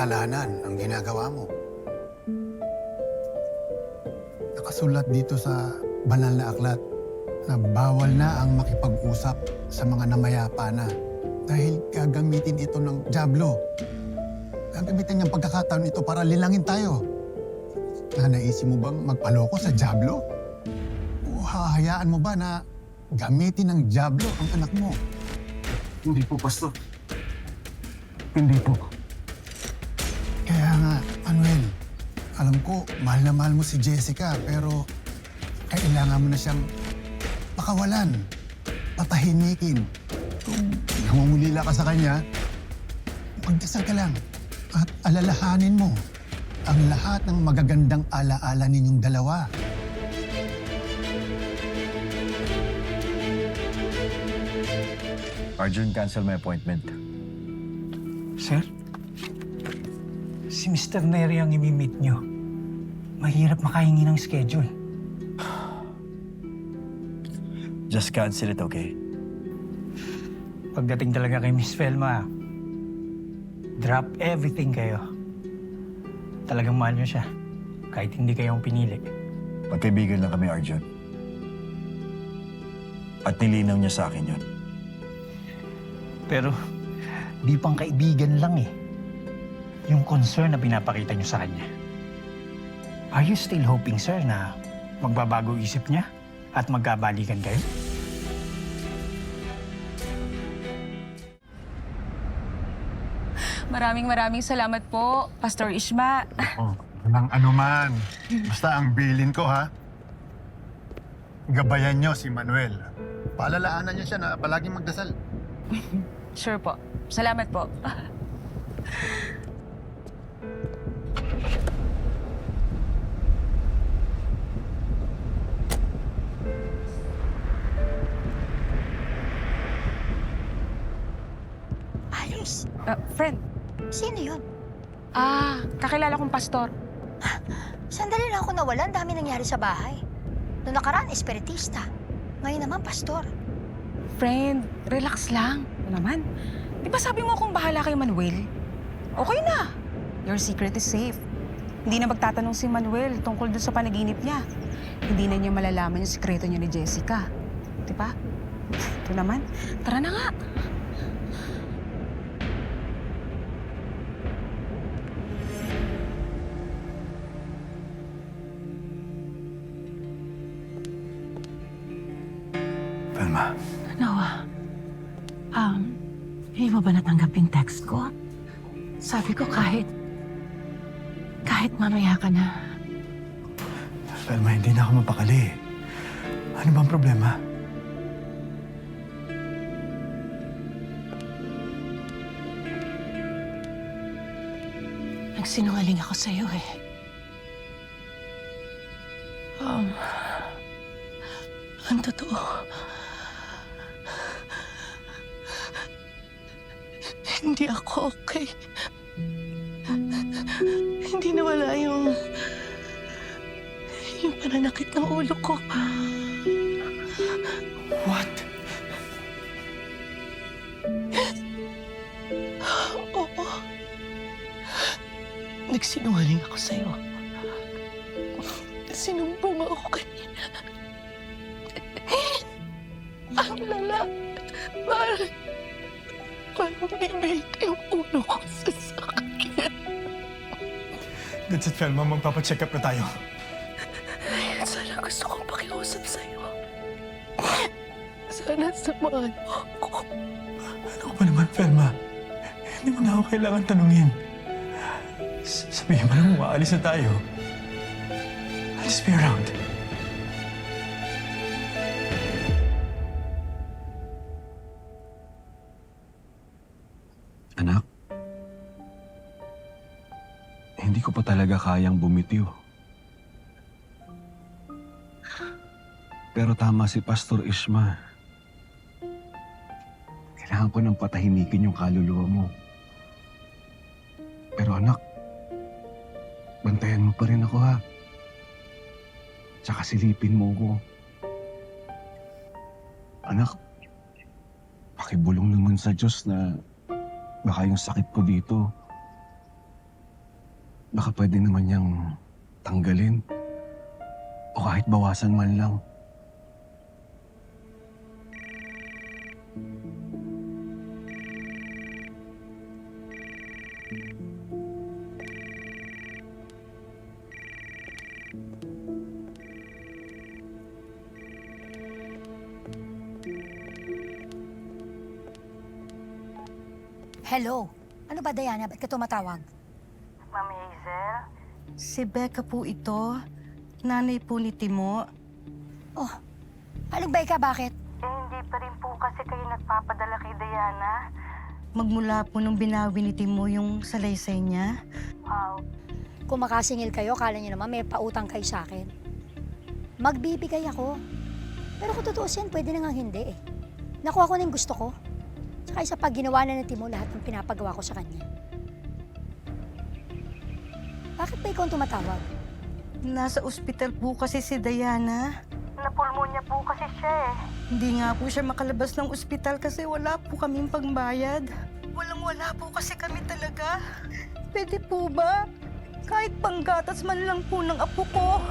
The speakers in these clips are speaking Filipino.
kasalanan ang ginagawa mo. Nakasulat dito sa banal na aklat na bawal na ang makipag-usap sa mga namayapa na dahil gagamitin ito ng dyablo. Gagamitin niyang pagkakataon ito para linangin tayo. Naisip mo bang magpaloko sa dyablo? O hahayaan mo ba na gamitin ng dyablo ang anak mo? Hindi po, Pastor. Hindi po. Kaya nga, Manuel, alam ko, mahal na mahal mo si Jessica, pero kailangan mo na siyang pakawalan, patahimikin. Kung nangungulila ka sa kanya, magdasal ka lang at alalahanin mo ang lahat ng magagandang alaala ninyong dalawa. Arjun, cancel my appointment. Sir? Si Mr. Neri ang imi-meet nyo. Mahirap makahingi ng schedule. Just cancel it, okay? Pagdating talaga kay Miss Velma, drop everything kayo. Talagang mahal nyo siya, kahit hindi kayong pinili. Magkaibigan lang kami, Arjun. At nilinaw niya sa akin yun. Pero di pang kaibigan lang eh. Yung concern na pinapakita nyo sa kanya. Are you still hoping, sir, na magbabago isip niya at magkabalikan kayo? Maraming salamat po, Pastor Ishma. Oh, walang anuman. Basta ang bilin ko, ha? Gabayan niyo si Manuel. Paalalaanan niyo siya na palaging magdasal. Sure po. Salamat po. Alice, Friend, sino yun? kakilala kong pastor. Sandali lang ako nawala. Ang dami nangyari sa bahay. Noong nakaraan, espiritista. Ngayon naman, pastor. Friend, relax lang. Ano naman? Di ba sabi mo kung bahala kay Manuel? Okay na. Your secret is safe. Hindi na magtatanong si Manuel tungkol doon sa panaginip niya. Hindi na niya malalaman yung sikreto niya ni Jessica. Di ba? Ito naman. Tara na nga. Velma, Noah, hindi mo ba natanggap yung text ko? Sabi ko kahit mamaya ka na. Velma, hindi na ako mapakali. Ano bang problema? Nagsinungaling ako sa'yo eh. Ang totoo, hindi ako okay. Hindi nawala yung pananakit ng ulo ko. What? Oo. Nagsinungaling ako sa'yo. Sinumbong ako kanina. Ang lala. Parang bibig yung ulo ko sa sakit. That's it, Velma. Magpapacheck up na tayo. Ay, sana gusto kong pakiusap sa'yo. Sana samahan mo ako. Ano ko ba naman, Velma? Hindi mo na ako kailangan tanungin. Sabihin mo lang, maalis na tayo. I'll just be around. Anak, hindi ko pa talaga kayang bumitiw. Pero tama si Pastor Ishma. Kailangan ko nang patahimikin yung kaluluwa mo. Pero anak, bantayan mo pa rin ako, ha? Tsaka silipin mo ko. Anak, pakibulong naman sa Diyos na baka yung sakit ko dito Baka pwede naman niyang tanggalin. O kahit bawasan man lang. Hello? Ano ba, Diana? Ba't ka tumatawag? Ma'am Hazel? Si Becca po ito. Nanay po ni Timo. Oh, aling bay ka, bakit? Hindi pa rin po kasi kayo nagpapadala kay Diana. Magmula po nung binawi ni Timo yung salaysay niya. Wow. Kung makasingil kayo, kala niyo naman may pautang kayo sa akin. Magbibigay ako. Pero kung tutuusin, pwede na nga hindi eh. Nakuha ko na yung gusto ko. Tsaka isa pag ginawa na ni Timo lahat ng pinapagawa ko sa kanya. Bakit ba ikaw ang tumatawag? Nasa ospital po kasi si Diana. Napulmonya po kasi siya eh. Hindi nga po siya makalabas ng ospital kasi wala po kaming pangbayad. Walang-wala po kasi kami talaga. Pwede po ba? Kahit panggatas man lang po ng apo ko.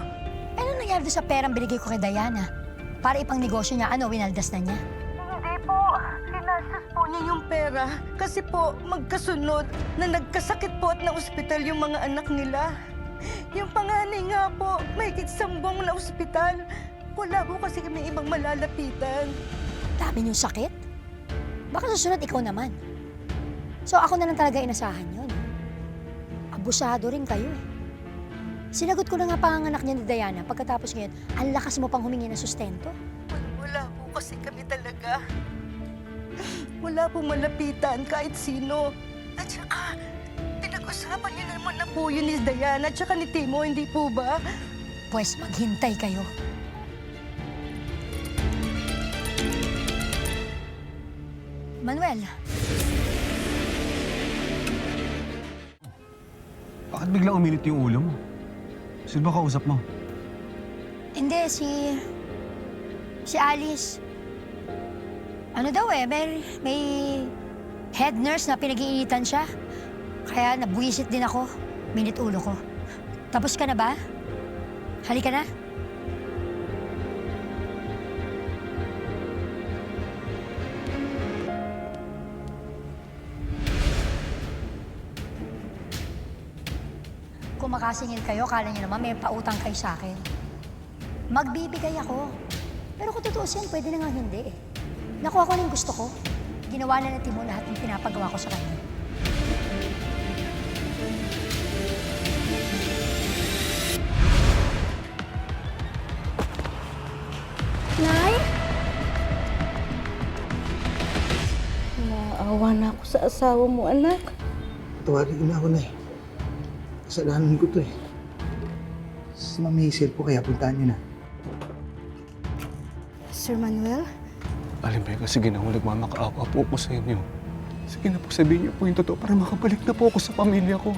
Ano nangyari doon sa perang binigay ko kay Diana? Para ipang negosyo niya, winaldas na niya? Hindi po. Sinasas po Niya yung pera kasi po magkasunod na nagkasakit po at na-ospital yung mga anak nila. Yung panganay nga po, may kitsambong na ospital. Wala po kasi kami ibang malalapitan. Dami niyong sakit? Baka susunod ikaw naman. So ako na lang talaga inasahan yun. Abusado rin kayo eh. Sinagot ko na nga panganganak niya ni Diana pagkatapos ngayon, ang lakas mo pang humingi ng sustento. Wala po kasi kami talaga. Wala pong malapitan kahit sino. At saka, pinag-usapan niyo naman na po yun ni Diana at saka ni Timo, hindi po ba? Pwes maghintay kayo. Manuel, Bakit biglang uminit yung ulo mo? Sino ba kausap mo? hindi, si Alice. Ano daw eh, may head nurse na pinag-iinitan siya. Kaya nabuwisit din ako. Minit ulo ko. Tapos ka na ba? Halika na. Kung makasingil kayo, kala niyo naman may pautang kayo sa akin. Magbibigay ako. Pero kung tutuusin, pwede na nga hindi eh. Nakuha ko na yung gusto ko. Ginawa na ng Timo lahat ng pinapagawa ko sa kanya. Nay? Naawa na ako sa asawa mo, anak. Tawagin na ako na eh. Kasalanan ko to eh. Si Ma'am Hazel po kaya puntahan niyo na. Sir Manuel? Aling Becca, sige na, nagmamakaawa po ako sa inyo. Sige na po, sabihin niyo po yung totoo para makabalik na po ako sa pamilya ko.